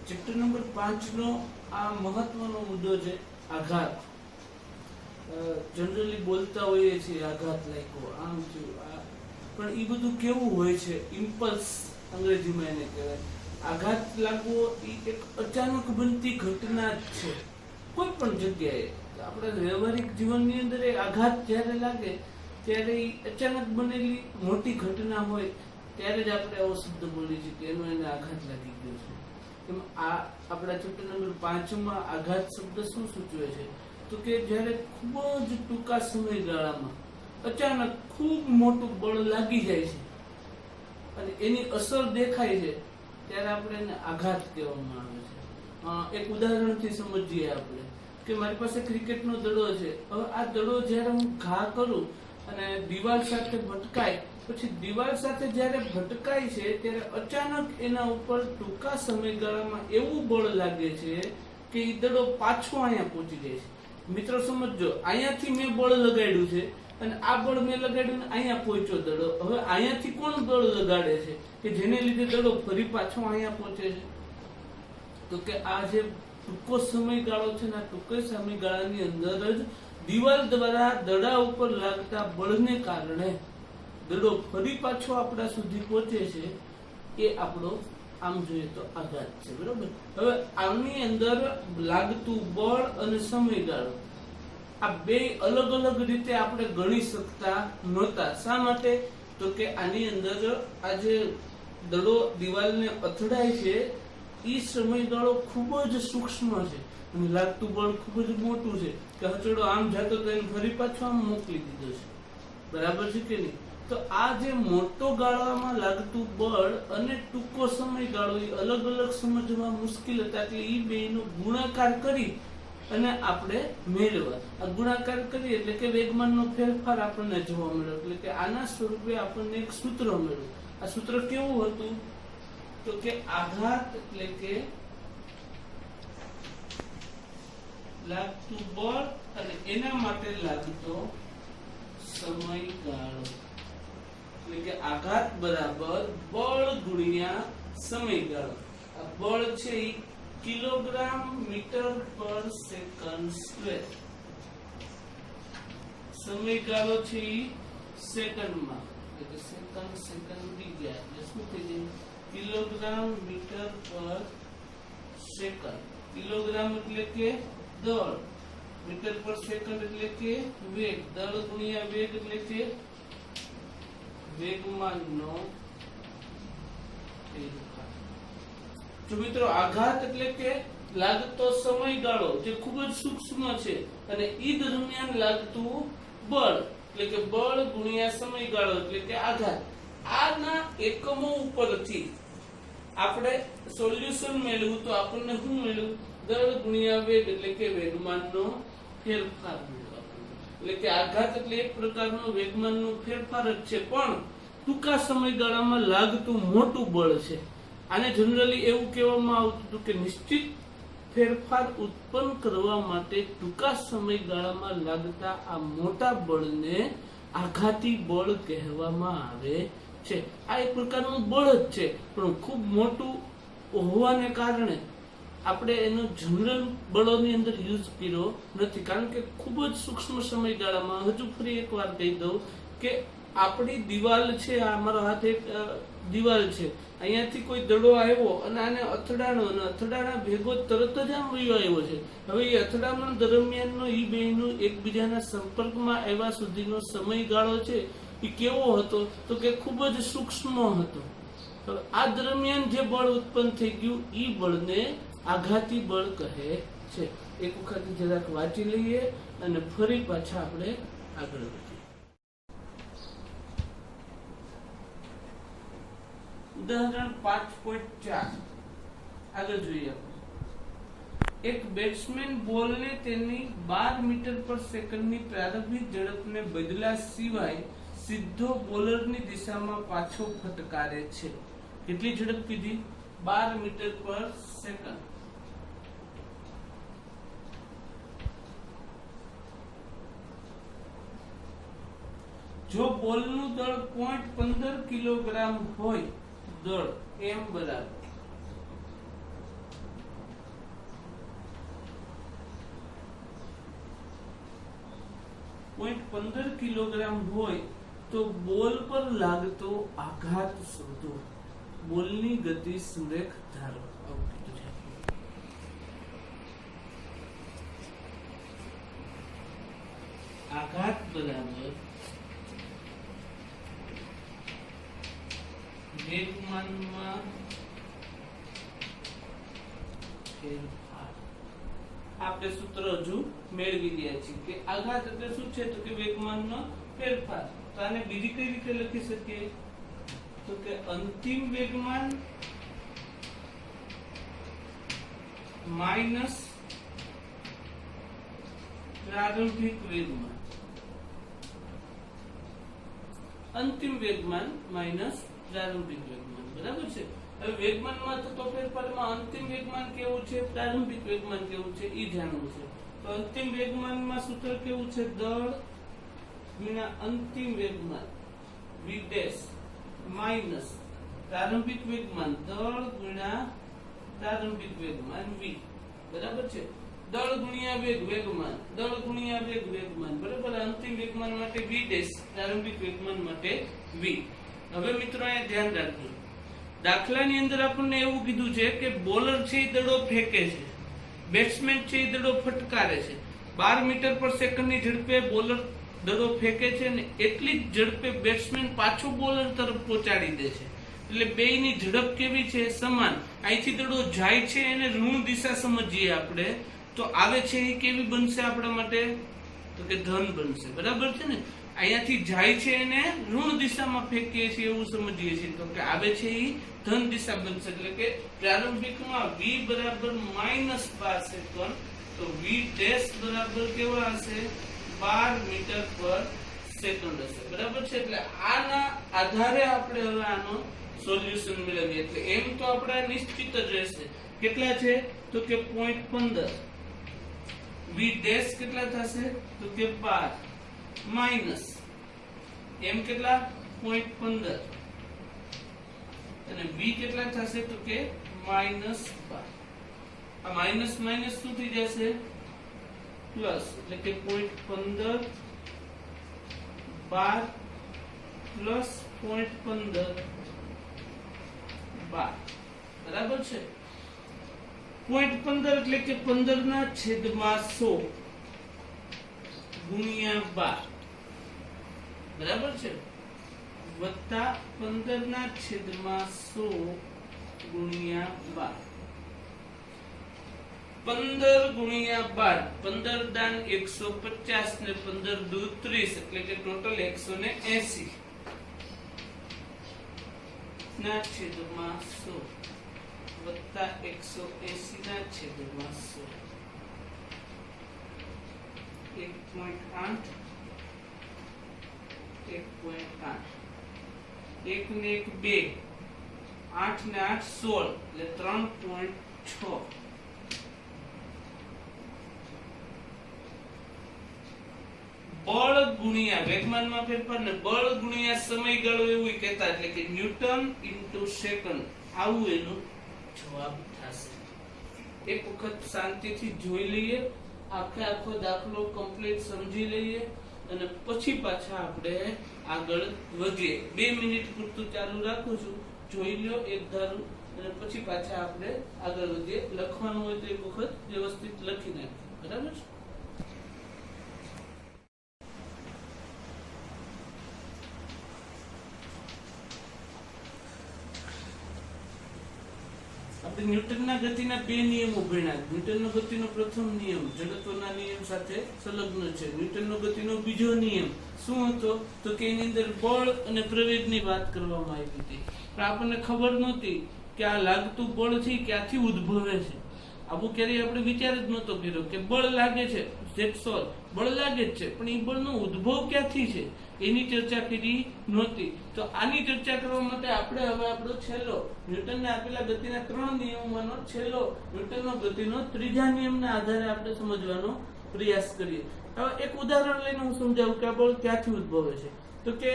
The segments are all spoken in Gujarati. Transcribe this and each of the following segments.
ચેપ્ટર નંબર 5 નો આ મહત્વનો મુદ્દો છે આઘાત. જનરલી બોલતા હોઈએ છીએ આઘાત લાગ્યો, આમ થયું, પણ એ બધું કેવું હોય છે? ઇમ્પલ્સ અંગ્રેજીમાં એને કહેવાય. આઘાત લાગવો એ એક અચાનક બનતી ઘટના જ છે. કોઈ પણ જગ્યાએ આપણા વ્યવહારિક જીવનની અંદર એ આઘાત જ્યારે લાગે ત્યારે એ અચાનક બનેલી મોટી ઘટના હોય ત્યારે જ આપણે આવો શબ્દ બોલીએ છીએ કે એનો એને આઘાત લાગી ગયો છે. એમ આ આપણા ચેપ્ટર નંબર 5 માં આઘાત શબ્દ શું સૂચવે છે? તો કે જ્યારે ખૂબ જ ટૂંકા સમયગાળામાં અચાનક ખૂબ મોટું બળ લાગી જાય છે અને એની અસર દેખાય છે ત્યારે આપણે એને આઘાત કહેવામાં આવે છે. એક ઉદાહરણથી સમજીએ આપણે કે મારી પાસે ક્રિકેટનો દડો છે. હવે આ દડો જ્યારે હું ઘા કરું અને દિવાલ સાથે ભટકાય, પછી દિવાલ સાથે જ્યારે ભટકાય છે ત્યારે અચાનક એના ઉપર ટૂંકા સમયગાળામાં એવું બળ લાગે છે કે એ દડો પાછો અહીંયા પહોંચી જાય છે. મિત્રો સમજો, અહીંયાથી મેં બળ લગાડ્યું છે અને આ બળ મેં લગાડ્યું ને અહીંયા પહોંચ્યો દડો. હવે અહીંયાથી કોણ બળ લગાડે છે કે જેને લીધે દડો ફરી પાછો અહીંયા પહોંચે છે? તો કે આ જે ટૂંકો સમયગાળો છે ને, આ ટૂંકા સમયગાળાની અંદર જ દિવાલ દ્વારા દડા ઉપર લાગતા બળને કારણે દડો ફરી પાછો આપણા સુધી પહોંચે છે. એ આપણો આમ જોઈએ તો આઘાત છે, બરોબર? હવે આની અંદર લાગતું બળ અને સમયગાળો આ બે અલગ અલગ રીતે આપણે ગણી શકતા નહોતા. શા માટે? તો કે આની અંદર આ જે દડો દિવાલને અથડાય છે એ સમયગાળો ખૂબ જ સૂક્ષ્મ છે અને લાગતું બળ ખૂબ જ મોટું છે કે હચડો આમ જતો તો એને ફરી પાછો આમ મોકલી દીધો છે. બરાબર છે કે નહીં? તો આ જે મોટો ગાળામાં લાગતું બળ અને ટૂંકો સમયગાળો એ અલગ અલગ સમજવા મુશ્કેલ હતા. એટલે એ બેનો ગુણાકાર કરી અને આપણે મેળવ્યા. આ ગુણાકાર કરી એટલે કે વેગમાનનો ફેરફાર આપણને જોવા મળ્યો. એટલે કે આના સ્વરૂપે આપણને એક સૂત્ર મળ્યું. આ સૂત્ર કેવું હતું? તો કે આઘાત એટલે કે લાગતું બળ અને એના માટે લાગતો સમયગાળો. એટલે કે આઘાત બરાબર બળ ગુણ્યા સમયગાળો. આ બળ છે એ કિલોગ્રામ મીટર પર સેકન્ડ સ્ક્વેર. સમયગાળો છે એ સેકન્ડમાં, એટલે કે સેકન્ડ ઉડી ગયા એટલે શું થઈ જાય? કિલોગ્રામ મીટર પર સેકન્ડ. કિલોગ્રામ એટલે કે દળ, મીટર પર સેકન્ડ એટલે કે વેગ, દળ ગુણ્યા વેગ એટલે કે વેગમાનનો ફેરફાર. જો મિત્રો, આઘાત એટલે કે લાગતો સમયગાળો જે ખૂબ જ સૂક્ષ્મ છે અને ઈ દરમિયાન લાગતું બળ એટલે કે બળ ગુણ્યા સમયગાળો એટલે કે આઘાત. આના એકમો ઉપરથી આપણે સોલ્યુશન મેળવ્યું તો આપણને શું મળ્યું? દળ ગુણ્યા વેગ એટલે કે વેગમાનનો ફેરફાર મળ્યો. એટલે કે આઘાત એટલે એક પ્રકારનો વેગમાનનો ફેરફાર જ છે, પણ ટૂંકા સમયગાળામાં લાગતું મોટું બળ છે. આને જનરલી એવું કહેવામાં આવતું હતું કે નિશ્ચિત ફેરફાર ઉત્પન્ન કરવા માટે ટૂંકા સમયગાળામાં લાગતા આ મોટા બળને આઘાતી બળ કહેવામાં આવે છે. આ એક પ્રકારનું બળ જ છે, પણ ખૂબ મોટું હોવાને કારણે આપણે એનો જનરલ બળોની અંદર યુઝ કર્યો નથી, કારણ કે ખૂબ જ સૂક્ષ્મ સમયગાળામાં. હજુ ફરી એક વાર કહી દઉં કે આપણી દિવાલ છે, આ મારો હાથ એક દિવાલ છે, અહીંયાથી કોઈ દડો આવ્યો અને આને અથડાણો અને અથડાણા ભેગો તરત જ આમ વયો આવ્યો છે. હવે એ અથડામણ દરમિયાનનો એ બેનું એકબીજાના સંપર્કમાં આવ્યા સુધીનો સમયગાળો છે એ કેવો હતો? તો કે ખૂબ જ સૂક્ષ્મ હતો. હવે આ દરમિયાન જે બળ ઉત્પન્ન થઈ ગયું એ બળને આઘાતી બળ કહે છે. એક વખત જરાક વાંચી લઈએ અને ફરી પાછા આપણે આગળ વધીએ. ઉદાહરણ 5.4 આગળ જોઈએ. એક બેટ્સમેન બોલને તેની 12 મીટર પર સેકન્ડની પ્રારંભિક ઝડપને બદલ્યા સિવાય સીધો બોલરની દિશામાં પાછો ફટકારે છે. કેટલી ઝડપ કીધી? 12 મીટર પર સેકન્ડ. જો બોલનું દળ 0.15 કિલોગ્રામ હોય, દળ m બરાબર 1.15 કિલોગ્રામ હોય તો બોલ પર લાગતો આઘાત શોધો, બોલની ગતિ સંરેખ ધારો. આવું કીધું છે. આઘાત બરાબર વેગમાનમાં ફેરફાર. આપણે સૂત્ર હજુ મેળવી રહ્યા છીએ કે આઘાત એટલે શું છે તો કે વેગમાનનો ફેરફાર. તો આને બીજી કઈ રીતે લખી શકીએ તો કે અંતિમ વેગમાન માઈનસ પ્રારંભિક વેગમાન. અંતિમ વેગમાન માઈનસ પ્રારંભિક વેગમાન. બરાબર છે. હવે વેગમાનમાં થતો ફેરફારમાં અંતિમ વેગમાન કેવું છે, પ્રારંભિક વેગમાન કેવું છે એ જાણવું છે. તો અંતિમ વેગમાનમાં સૂત્ર કેવું છે, દળ ગુણ્યા અંતિમ વેગમાન v ડેશ માઈનસ પ્રારંભિક વેગમાન દળ ગુણ્યા પ્રારંભિક વેગમાન v. બરાબર છે. દળ ગુણ્યા વેગ વેગમાન, દળ ગુણ્યા વેગ વેગમાન. બરાબર. અંતિમ વેગમાન માટે v ડેશ, પ્રારંભિક વેગમાન માટે v. હવે મિત્રો અહીંયા ધ્યાન રાખજો, દાખલાની અંદર આપણને એવું કીધું છે કે બોલર છે એ દડો ફેંકે છે, બેટ્સમેન છે એ દડો ફટકારે છે. 12 મીટર પર સેકન્ડની ઝડપે બોલર દડો ફેંકે છે ને એટલી જ ઝડપે બેટ્સમેન પાછો બોલર તરફ પહોંચાડી દે છે. એટલે બેયની ઝડપ કેવી છે, સમાન. અહીંથી દડો જાય છે એને ઋણ દિશા સમજીએ આપણે તો આવે છે એ કેવી બનશે આપણા માટે તો કે ધન બનશે. બરાબર છે ને. અહીંયાથી જાય છે એને ઋણ દિશામાં ફેંકીએ છીએ એવું સમજીએ છીએ તો કે આવે છે એ ધન દિશા બનશે. એટલે કે પ્રારંભિકમાં v બરાબર -12 સેકન્ડ તો v ડેશ બરાબર કેવા હશે 12 મીટર પર સેકન્ડ હશે. બરાબર છે. એટલે આના આધારે આપણે હવે આનો સોલ્યુશન મેળવીએ. એટલે એમ તો આપણા નિશ્ચિત જ રહેશે. કેટલા છે તો કે 0.15. v ડેશ કેટલા થશે તો કે 12 માઈનસ એમ કેટલા 0.15 અને v કેટલા થશે તો કે -12. આ માઈનસ માઈનસ શું થઈ જશે પ્લસ. એટલે કે 0.15 12 પ્લસ 0.15 12. બરાબર છે. 0.15 એટલે કે 15/100 ગુણ્યા 12. બરાબર છે. વત્તા 15/100 ગુણ્યા 12. 15 ગુણ્યા 12, 15 દાન 150 ને 15 દુ 30 એટલે કે ટોટલ 180 ના છેદમાં 100 વત્તા 180 ના છેદમાં 100. 1.8 1.8 1 ને 1 2 8 ને 8 16 એટલે 3.6. બળ ગુણ્યા વેગમાનમાં ફેરફાર ને બળ ગુણ્યા સમયગાળો એવું કહેતા. એટલે કે ન્યૂટન ઇન્ટુ સેકન્ડ. આવું એનો જવાબ થશે. એક વખત શાંતિથી જોઈ લઈએ, આખો દાખલો કમ્પ્લીટ સમજી લઈએ અને પછી પાછા આપણે આગળ વધીએ. 2 મિનિટ પૂરતું ચાલુ રાખું છું, જોઈ લો એક ધારું અને પછી પાછા આપણે આગળ વધીએ. લખવાનું હોય તો એક વખત વ્યવસ્થિત લખી નાખીએ. બરાબર છે. આપણે ન્યૂટનના ગતિના 2 નિયમો ભણ્યા. ન્યૂટનનો ગતિનો પ્રથમ નિયમ જડત્વના નિયમ સાથે સંલગ્ન છે. ન્યૂટનનો ગતિનો બીજો નિયમ શું હતો તો કે એની અંદર બળ અને પ્રવેગની વાત કરવામાં આવી હતી. પણ આપણને ખબર નહોતી કે આ લાગતું બળ છે ક્યાંથી ઉદ્ભવે છે. આવું ક્યારેય આપણે વિચાર જ નહોતો કર્યો કે બળ લાગે છે, બળ લાગે જ છે, પણ એ બળનો ઉદ્ભવ ક્યાંથી છે એની ચર્ચા કરી નહોતી. તો આની ચર્ચા કરવા માટે આપણે હવે આપણો છેલ્લો ન્યૂટનને આપેલા ગતિના 3 નિયમોમાંનો છેલ્લો ન્યૂટનનો ગતિનો ત્રીજા નિયમના આધારે આપણે સમજવાનો પ્રયાસ કરીએ. હવે એક ઉદાહરણ લઈને હું સમજાવું કે આ બળ ક્યાંથી ઉદ્ભવે છે. તો કે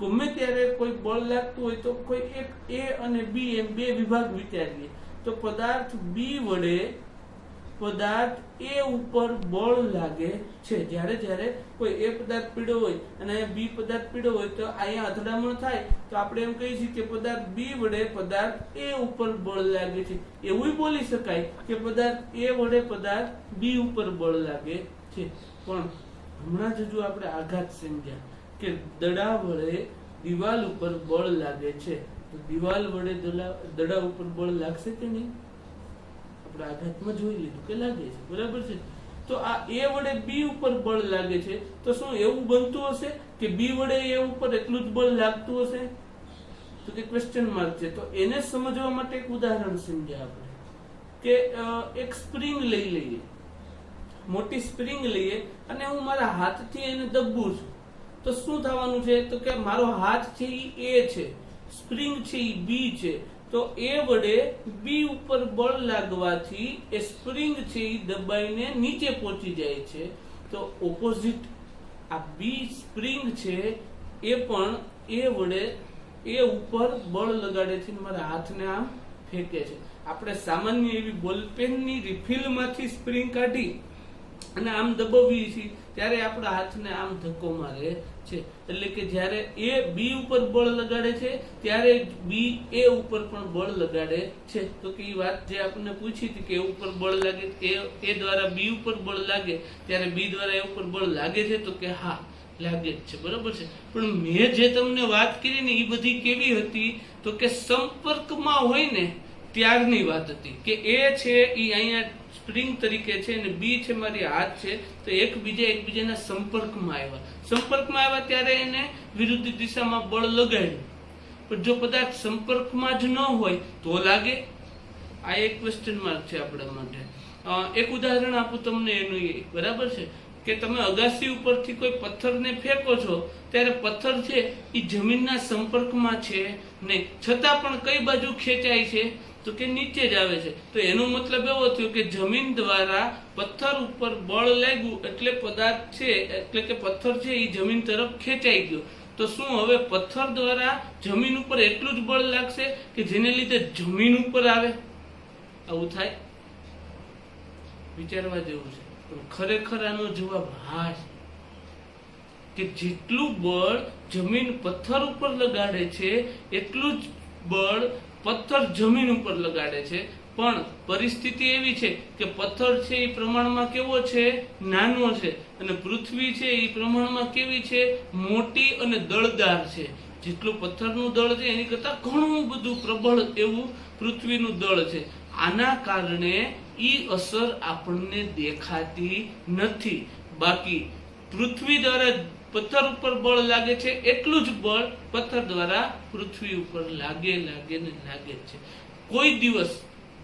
ગમે ત્યારે કોઈ બળ લાગતું હોય તો કોઈ એક A અને B એમ 2 વિભાગ વિચારીએ તો પદાર્થ B વડે પદાર્થ એ ઉપર બળ લાગે છે. જ્યારે જ્યારે કોઈ એ પદાર્થ પીળો હોય અને અહીંયા બી પદાર્થ પીળો હોય તો અહીંયા અથડામણ થાય તો આપણે એમ કહીએ છીએ કે પદાર્થ બી વડે પદાર્થ એ ઉપર બળ લાગે છે. એવું બોલી શકાય કે પદાર્થ એ વડે પદાર્થ બી ઉપર બળ લાગે છે. પણ હમણાં જ જો આપણે આઘાત સમજ્યા કે દડા વડે દિવાલ ઉપર બળ લાગે છે, તો દિવાલ વડે દડા ઉપર બળ લાગશે કે નહીં? આપણે આઘાતમાં જોઈ લીધું કે લાગે છે, બરાબર છે. તો આ એ વડે બી ઉપર બળ લાગે છે, તો શું એવું બનતું હશે કે બી વડે એ ઉપર એટલું જ બળ લાગતું હશે? તો કે ક્વેશ્ચન માર્ક છે. તો એને સમજવા માટે એક ઉદાહરણ સમજ્યા આપણે કે એક સ્પ્રિંગ લઈ લઈએ, મોટી સ્પ્રિંગ લઈએ અને હું મારા હાથથી એને દબવું છું, તો શું થવાનું છે? તો કે મારો હાથ છે એ છે, સ્પ્રિંગ છે એ બી છે, તો એ વડે બી ઉપર બળ લાગવાથી એ સ્પ્રિંગ છે એ દબાઈને નીચે પહોંચી જાય છે. તો ઓપોઝિટ આ બી સ્પ્રિંગ છે એ પણ એ વડે એ ઉપર બળ લગાડે છે, મારા હાથને આમ ફેંકે છે. આપણે સામાન્ય એવી બોલપેનની રિફિલમાંથી સ્પ્રિંગ કાઢી અને આમ દબાવીએ છીએ ત્યારે આપણા હાથને આમ ધક્કો મારે છે. એટલે કે જ્યારે એ બી ઉપર બળ લગાડે છે ત્યારે બી એ ઉપર પણ બળ લગાડે છે. તો કે એ વાત જે આપણને પૂછી હતી કે એ ઉપર બળ લાગે, એ દ્વારા બી ઉપર બળ લાગે ત્યારે બી દ્વારા એ ઉપર બળ લાગે છે, તો કે હા લાગે જ છે, બરાબર છે. પણ મેં જે તમને વાત કરી ને એ બધી કેવી હતી? તો કે સંપર્કમાં હોય ને ત્યારની વાત હતી કે એ છે એ અહીંયા સ્પ્રિંગ તરીકે છે અને બી છે મારી હાથ છે, તો એકબીજાના સંપર્કમાં આવ્યા ત્યારે એને વિરુદ્ધ દિશામાં બળ લગાડ્યું. પણ જો પદાર્થ સંપર્કમાં જ ન હોય તો લાગે? આ એક ક્વેશ્ચન માર્ક છે આપણા માટે. એક ઉદાહરણ આપું તમને એનું, બરાબર છે કે તમે અગાસી ઉપરથી કોઈ પથ્થરને ફેંકો છો ત્યારે પથ્થર છે એ જમીનના સંપર્કમાં છે નહીં, છતાં પણ કઈ બાજુ ખેંચાય છે? તો કે નીચે જ આવે છે. તો એનો મતલબ એવો થયો કે જમીન દ્વારા પથ્થર ઉપર બળ લાગ્યું એટલે પદાર્થ છે, એટલે કે પથ્થર છે એ જમીન તરફ ખેંચાઈ ગયો. તો શું હવે પથ્થર દ્વારા જમીન ઉપર એટલું જ બળ લાગશે કે જેને લીધે જમીન ઉપર આવે? આવું થાય? વિચારવા જેવું છે. પણ ખરેખર આનો જવાબ હા છે કે જેટલું બળ જમીન પથ્થર ઉપર લગાડે છે એટલું જ બળ પથ્થર જમીન ઉપર લગાડે છે. પણ પરિસ્થિતિ એવી છે કે પથ્થર છે એ પ્રમાણમાં કેવો છે? નાનો છે, અને પૃથ્વી છે એ પ્રમાણમાં કેવી છે? મોટી અને દળદાર છે. જેટલું પથ્થરનું દળ છે એની કરતા ઘણું બધું પ્રબળ એવું પૃથ્વીનું દળ છે. આના કારણે ઈ અસર આપણને દેખાતી નથી. બાકી પૃથ્વી દ્વારા પથ્થર ઉપર બળ લાગે છે એટલું જ બળ પથ્થર દ્વારા પૃથ્વી ઉપર લાગે છે. કોઈ દિવસ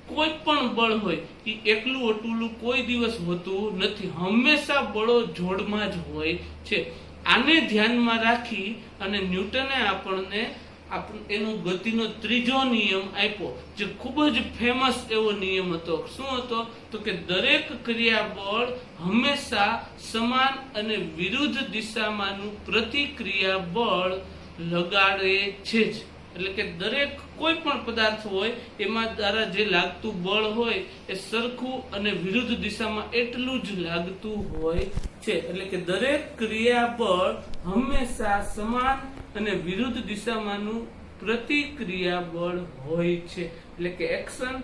કોઈ પણ બળ હોય એ એકલું અટુલું કોઈ દિવસ હોતું નથી. હંમેશા બળો જોડમાં જ હોય છે. આને ધ્યાનમાં રાખી અને ન્યૂટને આપણને એનો ગતિનો ત્રીજો નિયમ આપ્યો, જે ખૂબ જ ફેમસ એવો નિયમ હતો. શું હતો? તો કે દરેક ક્રિયાબળ હંમેશા સમાન અને વિરુદ્ધ દિશામાંનું પ્રતિક્રિયા બળ લગાડે છે જ. એટલે કે દરેક કોઈ પણ પદાર્થ હોય એમાં દ્વારા જે લાગતું બળ હોય એ સરખું અને વિરુદ્ધ દિશામાં એટલું જ લાગતું હોય છે. એટલે કે દરેક ક્રિયાબળ હંમેશા સમાન અને વિરુદ્ધ દિશામાંનું પ્રતિક્રિયા બળ હોય છે. એટલે કે action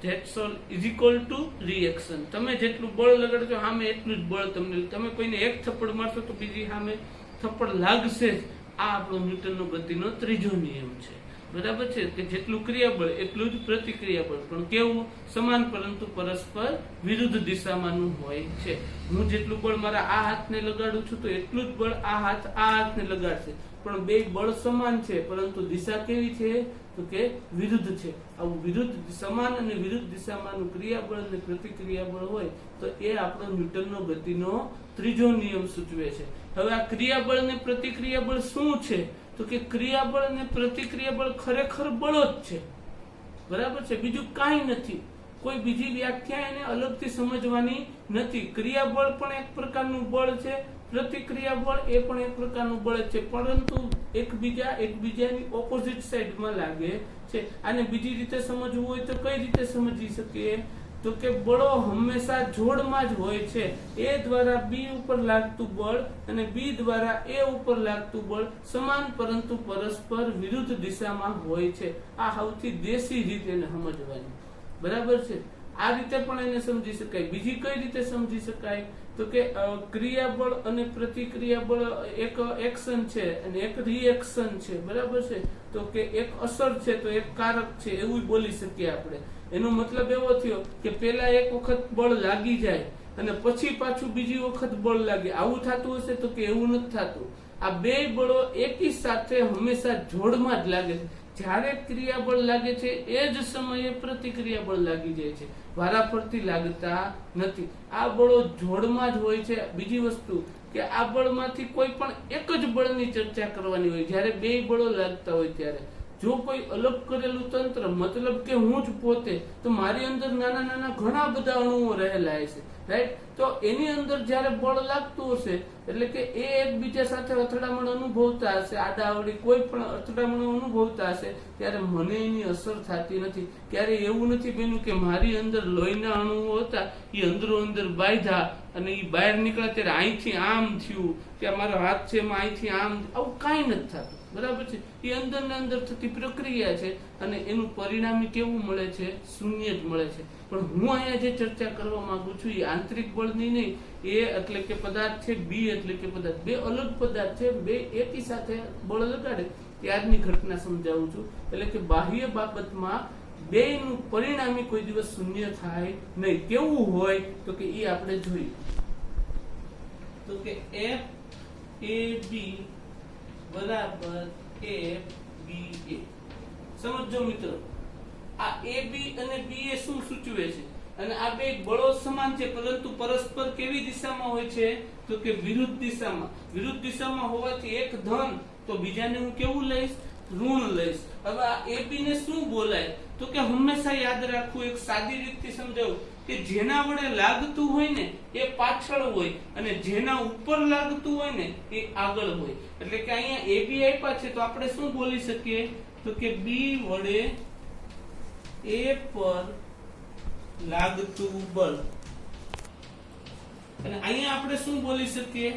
that's all is equal to reaction. તમે જેટલું બળ લગાડશો સામે એટલું જ બળ તમને. તમે કોઈને એક થપ્પડ મારશો તો બીજી સામે થપ્પડ લાગશે જ. આ આપણો ન્યૂટનનો ગતિનો ત્રીજો નિયમ છે, બરાબર છે કે જેટલું ક્રિયાબળ એટલું જ પ્રતિક્રિયાબળ, પણ કેવું? સમાન પરંતુ પરસ્પર વિરુદ્ધ દિશામાંનું હોય છે. હું જેટલું બળ મારા આ હાથને લગાડું છું તો એટલું જ બળ આ હાથને લગાડશે, પણ બે બળ સમાન છે પરંતુ દિશા કેવી છે? તો કે વિરુદ્ધ છે. આવું વિરુદ્ધ સમાન અને વિરુદ્ધ દિશામાંનું ક્રિયાબળ અને પ્રતિક્રિયાબળ હોય તો એ આપણો ન્યૂટનનો ગતિનો ત્રીજો નિયમ સૂચવે છે. હવે આ ક્રિયાબળ અને પ્રતિક્રિયાબળ શું છે? તો કે ક્રિયાબળ અને પ્રતિક્રિયાબળ ખરેખર બળો જ છે, બરાબર છે, બીજું કાંઈ નથી. કોઈ બીજી વ્યાખ્યા એને અલગથી સમજવાની નથી. ક્રિયાબળ પણ એક પ્રકારનું બળ છે, પ્રતિક્રિયા બળ એ પણ એક પ્રકારનું બળ છે, પરંતુ એકબીજાની ઓપોઝિટ સાઈડમાં લાગે છે. આને બીજી રીતે સમજવું હોય તો કઈ રીતે સમજી શકીએ? તો કે બળો હંમેશા જોડમાં જ હોય છે. એ દ્વારા બી ઉપર લાગતું બળ અને બી દ્વારા એ ઉપર લાગતું બળ સમાન પરંતુ પરસ્પર વિરુદ્ધ દિશામાં હોય છે. આ સૌથી દેશી રીત એને સમજવાની. બરાબર છે. આ રીતે પણ એને સમજી શકાય. બીજી કઈ રીતે સમજી શકાય તો કે ક્રિયાબળ અને પ્રતિક્રિયાબળ એક એક્શન છે અને એક રિએક્શન છે. બરાબર છે. તો કે એક અસર છે તો એક કારક છે એવું બોલી શકીએ આપણે. એનો મતલબ એવો થયો કે પેલા એક વખત બળ લાગી જાય અને પછી પાછું બીજી વખત બળ લાગે. આવું થતું હશે તો કે એવું નથી થતું. આ બે બળો એકી સાથે હંમેશા જોડમાં જ લાગે છે. જ્યારે ક્રિયાબળ લાગે છે એ જ સમયે પ્રતિક્રિયાબળ લાગી જાય છે, વારાફરતી લાગતા નથી. આ બળો જોડમાં જ હોય છે. બીજી વસ્તુ કે આ બળમાંથી કોઈ પણ એક જ બળની ચર્ચા કરવાની હોય જ્યારે બે બળો લાગતા હોય ત્યારે. જો કોઈ અલગ કરેલું તંત્ર મતલબ કે હું જ પોતે, તો મારી અંદર નાના નાના ઘણા બધા અણુઓ રહેલા છે, રાઈટ? તો એની અંદર જ્યારે બળ લાગતું હશે એટલે કે એ એકબીજા સાથે અથડામણ અનુભવતા હશે, આડાઅવડી કોઈ પણ અથડામણ અનુભવતા હશે, ત્યારે મને એની અસર થતી નથી. ક્યારે એવું નથી બન્યું કે મારી અંદર લોહીના અણુઓ હતા એ અંદરો અંદર બાંધ્યા અને એ બહાર નીકળ્યા ત્યારે અહીંથી આમ થયું કે મારો હાથ છે એમાં અહીંથી આમ, આવું કાંઈ નથી થતું. બરાબર છે. એ અંદર ને અંદર થતી પ્રક્રિયા છે અને એનું પરિણામી કેવું મળે છે? શૂન્ય જ મળે છે. પણ હું અહીંયા જે ચર્ચા કરવા માંગુ છું એ આંતરિક બળની નહીં. એ એટલે કે પદાર્થ છે, બી એટલે કે પદાર્થ, બે અલગ પદાર્થ છે, બે એકી સાથે બળ લગાડે ત્યારની ઘટના સમજાવું છું. એટલે કે બાહ્ય બાબતમાં બેયનું પરિણામી કોઈ દિવસ શૂન્ય થાય નહીં. કેવું હોય તો કે એ આપણે જોઈએ. તો કે F A B બરાબર FBA. સમજો મિત્રો, આ AB અને BA શું સૂચવે છે? અને આ બે બળો સમાન છે પરંતુ પરસ્પર કેવી દિશામાં હોય છે? તો કે વિરુદ્ધ દિશામાં. વિરુદ્ધ દિશામાં હોવાથી એક ધન તો બીજાને હું કેવું લઈશ? ઋણ લઈશ. હવે આ AB ને શું બોલાય? તો કે હંમેશા યાદ રાખવું, એક સાદી રીતથી સમજાવું કે જેના વડે લાગતું હોય ને એ પાછળ હોય અને જેના ઉપર લાગતું હોય ને એ આગળ હોય. એટલે કે અહીંયા AB આપ્યા છે તો આપણે શું બોલી શકીએ? તો કે B વડે A પર લાગતું બળ. અને અહીંયા આપણે શું બોલી શકીએ?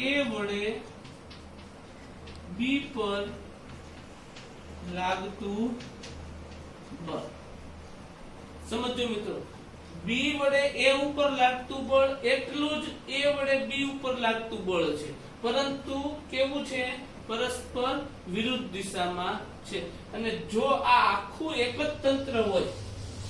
A વડે B પર લાગતું બળ. સમજો મિત્રો, B વડે A ઉપર લાગતું બળ એટલું જ A વડે B ઉપર લાગતું બળ છે, પરંતુ કેવું છે? પરસ્પર વિરુદ્ધ દિશામાં છે. અને જો આ આખું એક જ તંત્ર હોય,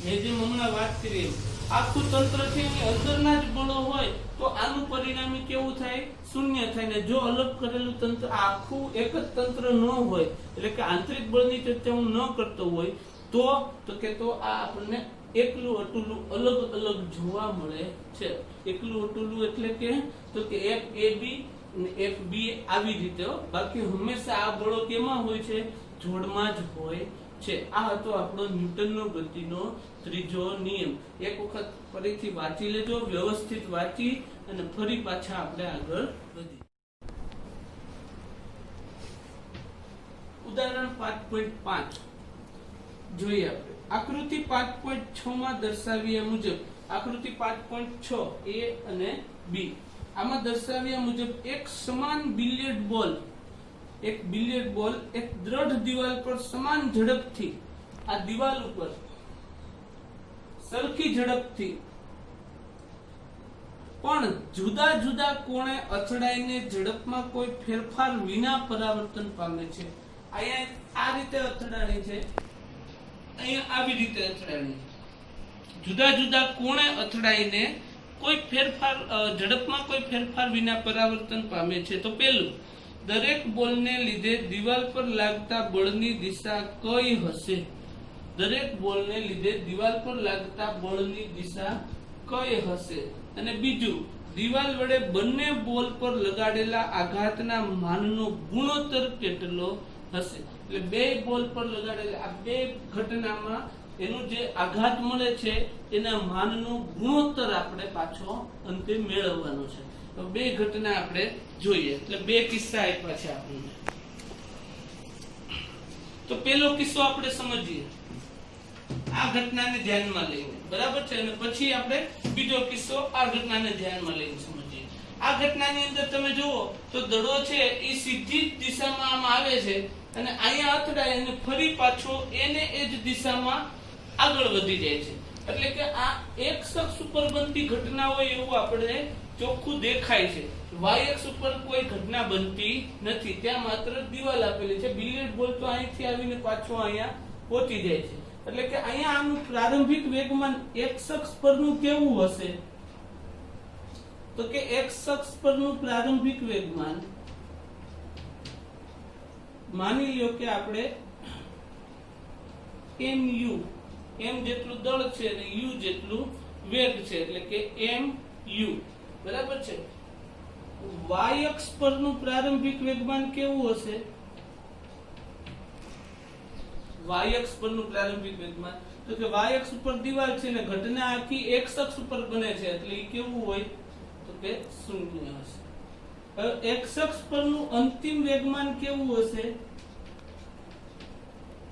મેં જેમ હમણાં વાત કરી આખું તંત્ર છે એની અંદરના જ બળો હોય તો આનું પરિણામી કેવું થાય? શૂન્ય થાય. ને જો અલગ કરેલું તંત્ર આખું એક જ તંત્ર ન હોય એટલે કે આંતરિક બળની ચર્ચા હું ન કરતો હોય તો આ આપણને એકલું અટુલું અલગ અલગ જોવા મળે છે. એકલું અટુલું એટલે કે FAB અને FB આવી રીતે. બાકી હંમેશા આ બળો કેમાં હોય છે? જોડમાં જ હોય છે. આ હતો આપણો ન્યૂટનનો ગતિનો ત્રીજો નિયમ. એક વખત ફરીથી વાંચી લેજો, વ્યવસ્થિત વાંચી અને ફરી પાછા આપણે આગળ વધીએ. ઉદાહરણ 5.5 જોઈએ આપણે. આકૃતિ 5.6 માં દર્શાવ્યા મુજબ, આકૃતિ 5.6 A અને B, આમાં દર્શાવ્યા મુજબ એક સમાન બિલિયર્ડ બોલ એક દ્રઢ દિવાલ પર સમાન ઝડપથી, આ દિવાલ ઉપર સરખી ઝડપથી પણ જુદા જુદા કોણે અથડાઈને ઝડપમાં કોઈ ફેરફાર વિના પરાવર્તન પામે છે. અહીંયા આ રીતે અથડાણી છે, અહીંયા આવી રીતે અથડાણી. જુદા જુદા કોણે અથડાઈને કોઈ ફેરફાર ઝડપમાં કોઈ ફેરફાર વિના પરાવર્તન પામે છે. તો પહેલું, દરેક બોલને લીધે દિવાલ પર લાગતા બળની દિશા કઈ હશે? દરેક બોલને લીધે દિવાલ પર લાગતા બળની દિશા કઈ હશે? અને બીજું, દિવાલ વડે બંને બોલ પર લગાડેલા આઘાતના માનનો ગુણોત્તર કેટલો હશે? એટલે બે બોલ પર લગાડેલા આ બે ઘટનામાં એનું જે આઘાત મળે છે એના માનનો ગુણોત્તર આપણે પાછો અંતે મેળવવાનો છે. તો બે ઘટના આપણે જોઈએ. એટલે બે કિસ્સા આપ્યા છે આપણને. તો પેલો કિસ્સો આપણે સમજીએ. આ ઘટનાને ધ્યાનમાં લઈને, બરાબર છે. અને પછી આપણે બીજો કિસ્સો આ ઘટનાને ધ્યાનમાં લઈને સમજીએ. આ ઘટનાની અંદર તમે જુઓ તો દડો છે એ સીધી જ દિશામાં આમ આવે છે અને અહીંયા અથડાય અને ફરી પાછો એને એ જ દિશામાં આગળ વધી જાય છે. એટલે કે આ એક શખ્સ ઉપર બનતી ઘટના હોય એવું આપણે ચોખ્ખું દેખાય છે. વાય અક્ષ ઉપર કોઈ ઘટના બનતી નથી, ત્યાં માત્ર દિવાલ આપેલી છે. બિલિયર્ડ બોલ તો અહીંથી આવીને પાછો અહીંયા પહોંચી જાય છે. એટલે કે અહીંયા આનું પ્રારંભિક વેગમાન એક શખ્સ પરનું કેવું હશે? તો કે એક શખ્સ પરનું પ્રારંભિક વેગમાન માની લ્યો કે આપણે mu, m જેટલું દળ છે અને u જેટલું વેગ છે, એટલે કે mu, બરાબર છે. y અક્ષ પરનું પ્રારંભિક વેગમાન કેવું હશે? y અક્ષ પરનું પ્રારંભિક વેગમાન તો કે y અક્ષ ઉપર દિવાલ છે ને ઘટના આખી x અક્ષ ઉપર બને છે, એટલે એ કેવું હોય? તો કે 0 હશે. હવે x અક્ષ પરનું અંતિમ વેગમાન કેવું હશે?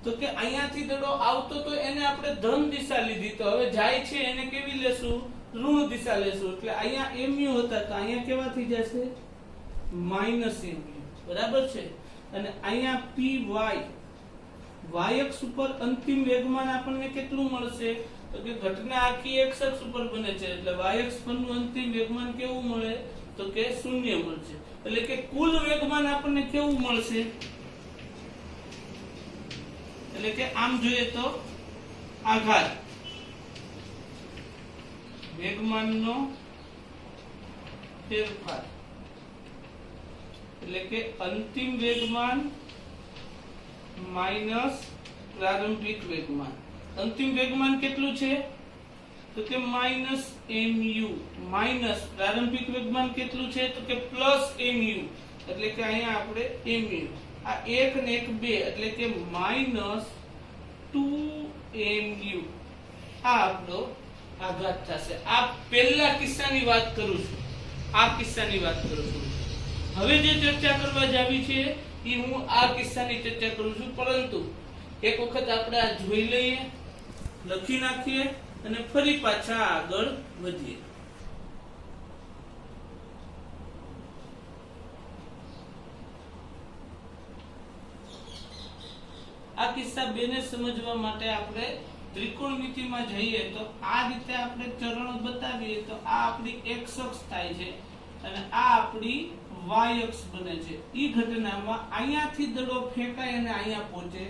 તો કે અહીંયાથી દડો આવતો તો એને આપણે ધન દિશા લીધી, તો હવે જાય છે એને કેવી લેશું? ઋણ દિશા લેશું. એટલે અહીંયા mu હતા તો અહીંયા કેવા થઈ જશે? -mu, બરાબર છે. અને અહીંયા py, y અક્ષ ઉપર અંતિમ વેગમાન આપણને કેટલું મળશે? તો કે ઘટના આખી x અક્ષ ઉપર બને છે, એટલે y અક્ષ પરનું અંતિમ વેગમાન કેવું મળે? તો કે 0 મળશે. એટલે કે કુલ વેગમાન આપણને કેવું મળશે? એટલે કે આમ જોઈએ તો આઘાત વેગમાનનો ફેરફાર, એટલે કે અંતિમ વેગમાન માઈનસ પ્રારંભિક વેગમાન. અંતિમ વેગમાન કેટલું છે? તો કે -mu, માઈનસ પ્રારંભિક વેગમાન કેટલું છે? તો કે +mu, એટલે કે અહીંયા આપણે mu, આ 1 ને 1 2, એટલે કે -2mu. આ આપણો આઘાત થશે. આ પહેલા કિસ્સાની વાત કરું છું, આ કિસ્સાની વાત કરું છું. હવે જે ચર્ચા કરવા જાવી છે એ હું આ કિસ્સાની ચર્ચા કરું છું, પરંતુ એક વખત આપણે આ જોઈ લઈએ, લખી નાખીએ અને ફરી પાછા આગળ વધીએ. આ કિસ્સા બેને સમજવા માટે આપણે ત્રિકોણમિતિમાં જઈએ તો આ રીતે આપણે ચરણો બતાવીએ તો આ આપણી x અક્ષ થાય છે અને આ આપણી y અક્ષ બને છે. ઈ ઘટનામાં અહીંયાથી દડો ફેંકાય અને અહીંયા પહોંચે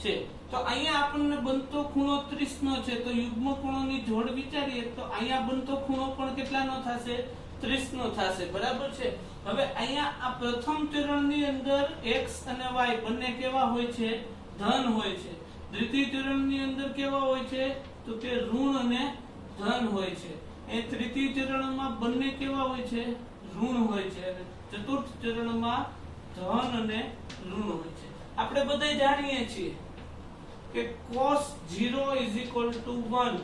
છે. તો અહીંયા આપણને બનતો ખૂણો 30 નો છે, તો યુગ્મ ખૂણોની જોડ વિચારીએ તો અહીંયા બનતો ખૂણો પણ કેટલાનો થશે? 30 નો થશે, બરાબર છે. હવે અહીંયા આ પ્રથમ ચરણની અંદર x અને y બંને કેવા હોય છે? ધન હોય છે. દ્વિતીય ચરણની અંદર કેવા હોય છે? તો કે ઋણ અને ધન હોય છે. એ તૃતીય ચરણમાં બંને કેવા હોય છે? ઋણ હોય છે. અને ચતુર્થ ચરણમાં ધન અને ઋણ હોય છે. આપણે બધા જાણીએ છીએ કે cos 0 = 1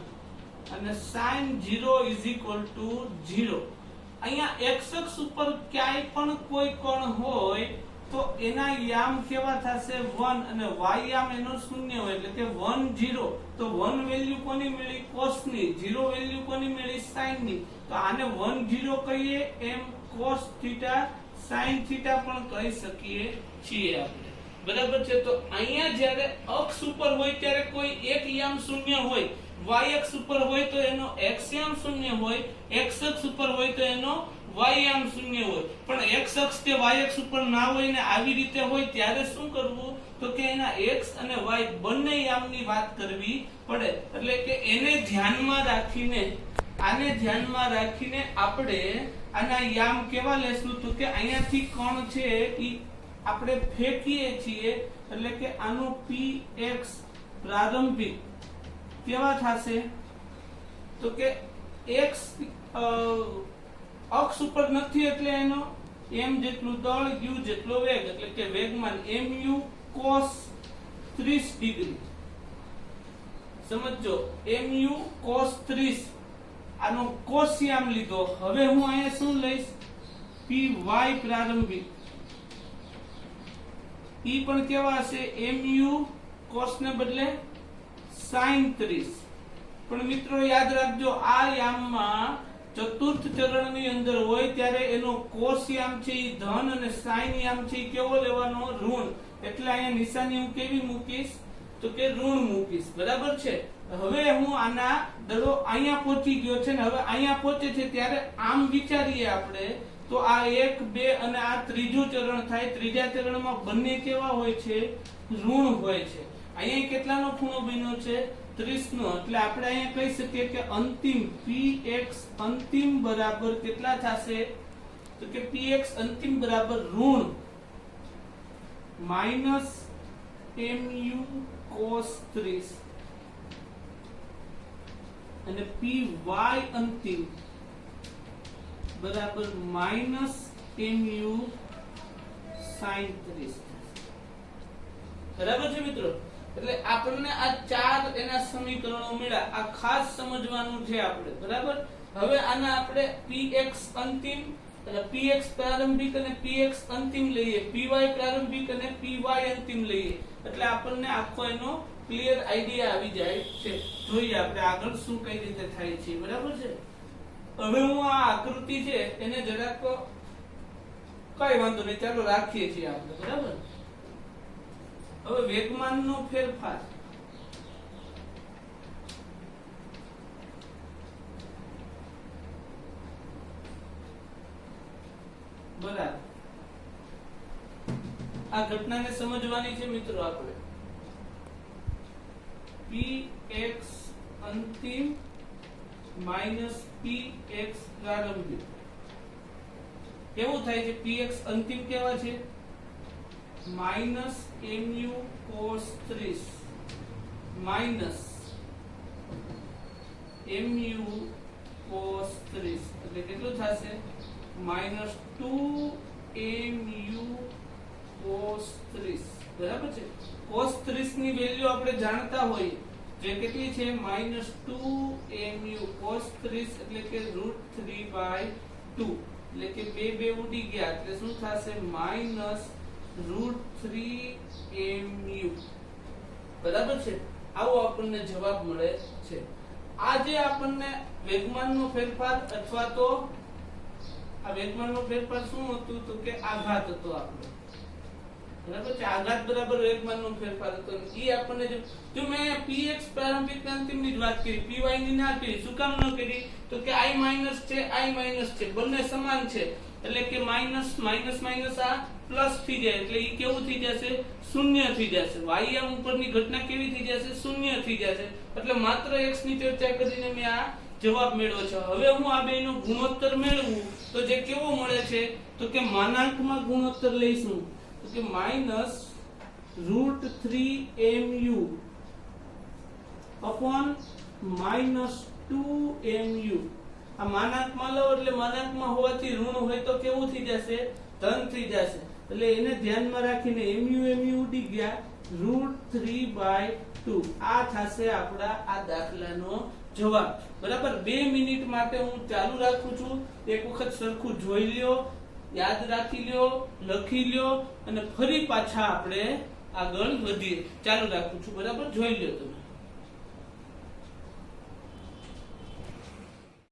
અને sin 0 = 0. અહીંયા x અક્ષ ઉપર ક્યાંય પણ કોઈ કોણ હોય તો એના યામ કેવા થશે? 1 અને y યામ એનો 0 હોય, એટલે કે 1 0. તો 1 વેલ્યુ કોની મળી? cos ની. 0 વેલ્યુ કોની મળી? sin ની. તો આને 1 0 કહીએ એમ cos θ sin θ પણ કહી શકીએ છીએ આપણે, બરાબર છે. તો અહીંયા જ્યારે અક્ષ ઉપર હોય ત્યારે કોઈ એક યામ 0 હોય, y અક્ષ ઉપર હોય તો એનો x યામ 0 હોય, x અક્ષ ઉપર હોય તો એનો y યામ 0 હોય. પણ x અક્ષ કે y અક્ષ ઉપર ના હોય ને આવી રીતે હોય ત્યારે શું કરવું? તો કે એના x અને y બંને યામની વાત કરવી પડે. એટલે કે એને ધ્યાનમાં રાખીને, આને ધ્યાનમાં રાખીને આપણે આના યામ કેવા લેશું? તો કે અહીંયાથી કોણ છે ઈ આપણે ફેંકીએ છીએ, એટલે કે આનો px પ્રારંભિક કેવા થશે? તો કે x અક્ષ ઉપર નથી એટલે એનો m જેટલું દળ, u જેટલો વેગ, એટલે કે વેગમાન mu cos 30 ડિગ્રી. સમજો, mu cos 30, આનો cos યામ લીધો. હવે હું અહીંયા શું લઈશ? py પ્રારંભિક. ઈ પણ કેવા હશે? mu cos ને બદલે sin 30. પણ મિત્રો યાદ રાખજો, આ યામમાં ચતુર્થ ચરણની અંદર હોય ત્યારે એનો કોસ યામ છે એ ધન અને સાઈન યામ છે એ કેવો લેવાનો? ઋણ. એટલે અહીંયા નિશાની હું કેવી મૂકીશ? તો કે ઋણ મૂકીશ. બરાબર છે. હવે હું આના દડો અહીંયા પહોંચી ગયો છે ને હવે અહીંયા પહોંચે છે ત્યારે આમ વિચારીએ આપણે તો આ 1 2 અને આ ત્રીજું ચરણ થાય. ત્રીજા ચરણમાં બંને કેવા હોય છે? ઋણ હોય છે. અહીંયા કેટલાનો ખૂણો બન્યો છે? 30 નો. એટલે આપણે અહીંયા કહી શકીએ કે અંતિમ px અંતિમ બરાબર કેટલા થશે? તો કે px અંતિમ બરાબર ઋણ માઈનસ mu cos 30 અને py અંતિમ બરાબર માઈનસ mu sin 30. બરાબર છે મિત્રો? એટલે આપણને આ ચાર એના સમીકરણો મળ્યા. આ ખાસ સમજવાનું છે આપણે. બરાબર. હવે આના આપણે px અંતિમ એટલે px પ્રારંભિક અને px અંતિમ લઈએ, py પ્રારંભિક અને py અંતિમ લઈએ એટલે આપણને આખો એનો ક્લિયર આઈડિયા આવી જાય છે. જોઈએ આપણે આગળ શું કઈ રીતે થાય છે. બરાબર છે. હવે હું આ આકૃતિ છે એને જરાક કઈ વાંધો નહીં, ચાલો રાખીએ છીએ આપણે. બરાબર. હવે વેગમાનનો ફેરફાર બરાબર આ ઘટનાને સમજવાની છે મિત્રો આપણે. px અંતિમ માઈનસ px પ્રારંભિક કેવું થાય છે? px અંતિમ કેવા છે? Minus mu cos 30 minus mu cos 30 એટલે કેટલું થશે? Minus 2 mu cos 30. બરાબર છે. cos 30 ની વેલ્યુ આપણે જાણતા હોઈએ જે કેટલી છે? માઈનસ 2 mu cos 30 એટલે કે √3/2 એટલે કે બે ઉડી ગયા એટલે શું થશે? Minus √3 mu. બરાબર છે. આવો આપણને જવાબ મળે છે. આ જે આપણને વેગમાનનો ફેરફાર અથવા તો આ વેગમાનનો ફેરફાર શું હતું? તો કે આઘાત હતો આપણો. બરાબર છે. આઘાત બરાબર વેગમાનનો ફેરફાર હતો. ઈ આપણને જો મેં px પ્રારંભિક અંતિમની જ વાત કરી, py ની ના કરી. શું કામ ન કરી? તો કે i માઈનસ છે, i માઈનસ છે, બંને સમાન છે એટલે કે માઈનસ માઈનસ માઈનસ આ પ્લસ થઈ જાય એટલે ઈ કેવું થઈ જશે? શૂન્ય થઈ જશે. y આમ ઉપરની ઘટના કેવી થઈ જશે? શૂન્ય થઈ જશે. એટલે માત્ર x ની ચર્ચા કરીને મેં આ જવાબ મેળવ્યો છે. હવે હું આ બેનો ગુણોત્તર મેળવું તો જે કેવો મળે છે? તો કે માનાંકમાં ગુણોત્તર લઈશું તો કે minus √3 mu upon minus 2 mu. આ માનાંકમાં લો એટલે માનાંકમાં હોવાથી ઋણ હોય તો કેવું થઈ જશે? ધન થઈ જશે. એટલે એને ધ્યાનમાં રાખીને mu ઉડી ગયા √3/2. આ થશે આપણા આ દાખલાનો જવાબ. બરાબર. 2 મિનિટ માટે હું ચાલુ રાખું છું. એક વખત સરખું જોઈ લ્યો, યાદ રાખી લ્યો, લખી લ્યો અને ફરી પાછા આપણે આગળ વધીએ. ચાલુ રાખું છું. બરાબર. જોઈ લ્યો તમે.